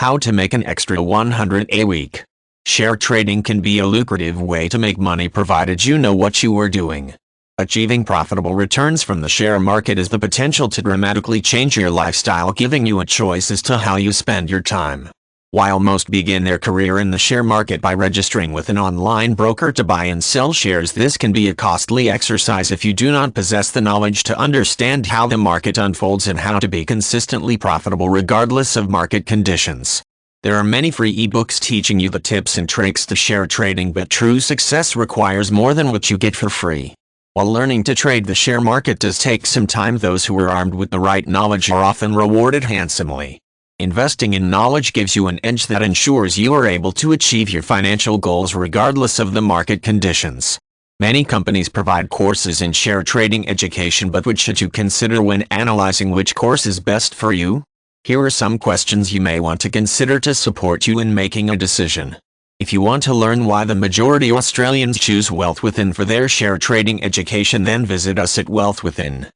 How to make an extra 100 a week. Share trading can be a lucrative way to make money provided you know what you are doing. Achieving profitable returns from the share market has the potential to dramatically change your lifestyle, giving you a choice as to how you spend your time. While most begin their career in the share market by registering with an online broker to buy and sell shares, this can be a costly exercise if you do not possess the knowledge to understand how the market unfolds and how to be consistently profitable regardless of market conditions. There are many free ebooks teaching you the tips and tricks to share trading, but true success requires more than what you get for free. While learning to trade the share market does take some time, those who are armed with the right knowledge are often rewarded handsomely. Investing in knowledge gives you an edge that ensures you are able to achieve your financial goals regardless of the market conditions. Many companies provide courses in share trading education, but which should you consider when analyzing which course is best for you? Here are some questions you may want to consider to support you in making a decision. If you want to learn why the majority of Australians choose Wealth Within for their share trading education, then visit us at Wealth Within.